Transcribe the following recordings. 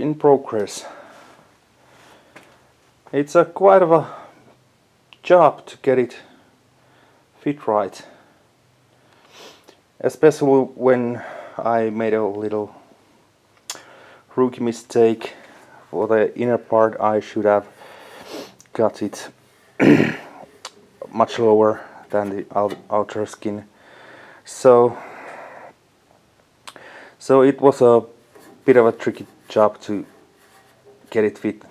in progress. It's a quite of a job to get it fit right, especially when I made a little rookie mistake. For the inner part I should have got it much lower than the outer skin, so it was a bit of a tricky job to get it fit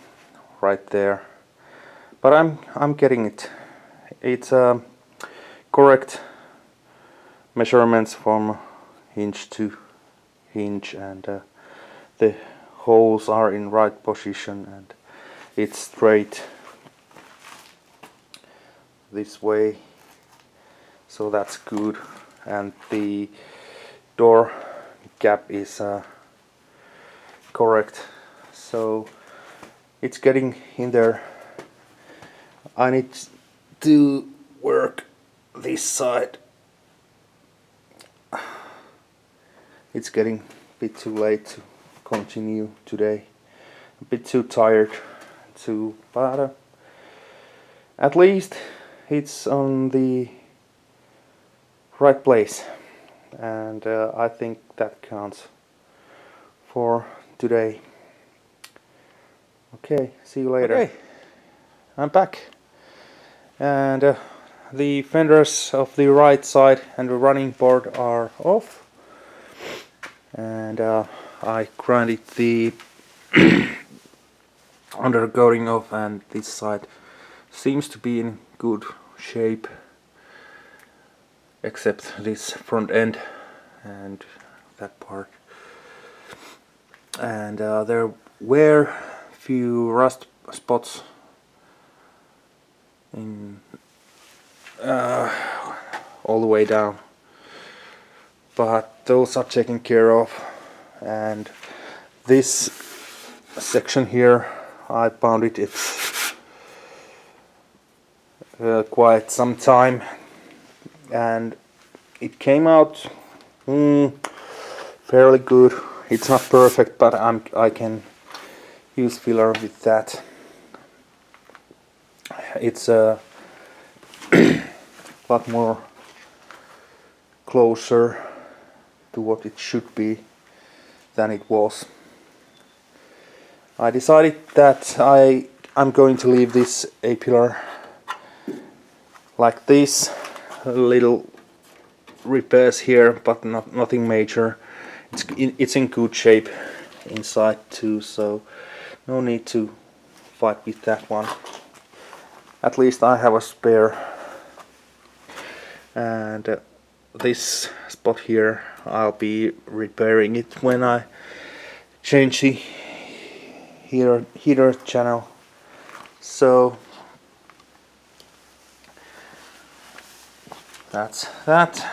right there, but I'm getting it. It's correct measurements from hinge to hinge, and the holes are in right position, and it's straight this way, so that's good. And the door gap is correct, so it's getting in there. I need to work this side. It's getting a bit too late to continue today, a bit too tired to, but at least it's on the right place, and I think that counts for today. Okay, see you later. Okay, I'm back, and the fenders of the right side and the running board are off, and I grinded the undercoating off, and this side seems to be in good shape, except this front end and that part. And there were few rust spots in all the way down, but those are taken care of. And this section here, I found it's quite some time, and it came out fairly good. It's not perfect, but I can use filler with that. It's a lot more closer to what it should be than it was. I decided that I'm going to leave this A-pillar like this. Little repairs here, but nothing major. It's in good shape inside too, so no need to fight with that one. At least I have a spare. And this spot here, I'll be repairing it when I change the heater channel. So that's that.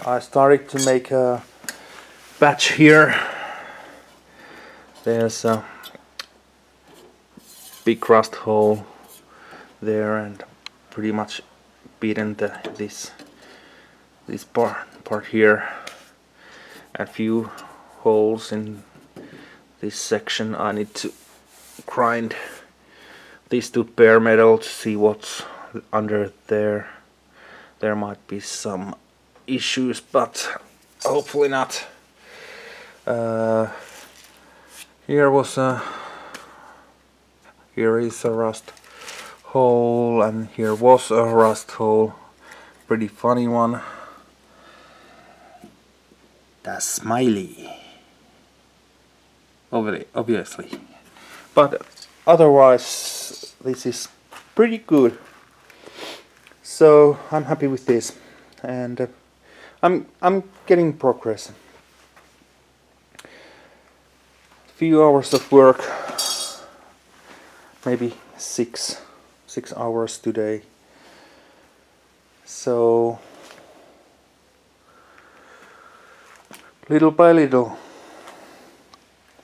I started to make a batch here. There's a big rust hole there, and pretty much beaten this part here, and few holes in this section. I need to grind these to bare metal to see what's under there. There might be some issues, but hopefully not. Here is a rust hole, and here was a rust hole, pretty funny one. That's smiley, obviously, but otherwise this is pretty good. So I'm happy with this, and I'm getting progress. Few hours of work, maybe six hours today. So little by little,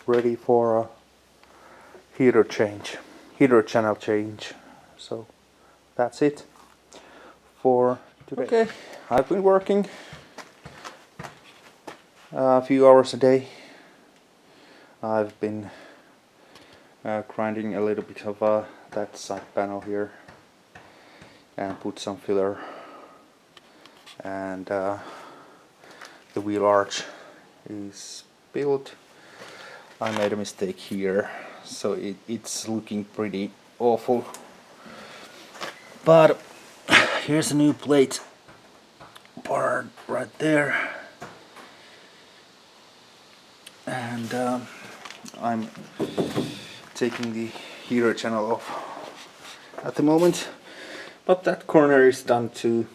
ready for a heater channel change. So that's it for today. Okay, I've been working a few hours a day. I've been grinding a little bit of that side panel here and put some filler, and the wheel arch is built. I made a mistake here, so it's looking pretty awful, but here's a new plate part right there, and I'm taking the heater channel off at the moment, but that corner is done too.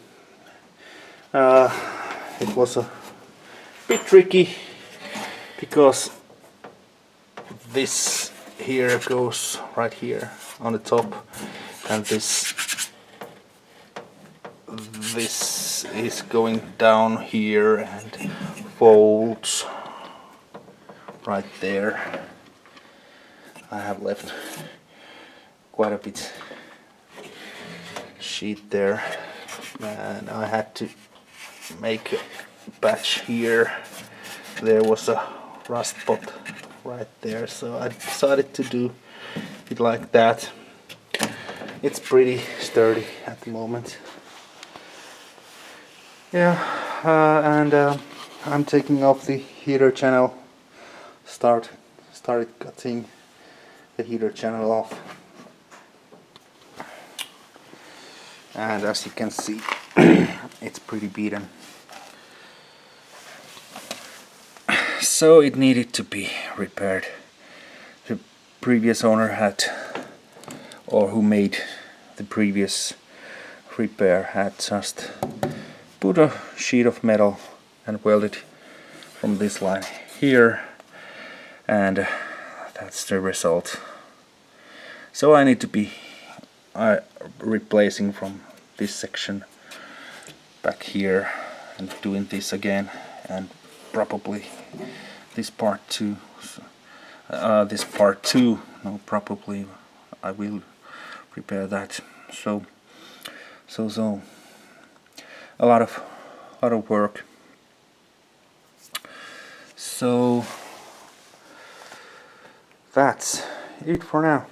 It was a bit tricky because this here goes right here on the top, and this is going down here and folds right there. I have left quite a bit sheet there, and I had to make a patch here. There was a rust spot right there, so I decided to do it like that. It's pretty sturdy at the moment. Yeah, and I'm taking off the heater channel. Started cutting the heater channel off, and as you can see, it's pretty beaten. So it needed to be repaired. The previous owner had, or who made the previous repair, had just put a sheet of metal and welded from this line here, and that's the result. So I need to be replacing from this section back here and doing this again, and probably this part too. No, probably I will prepare that. So a lot of work. So that's it for now.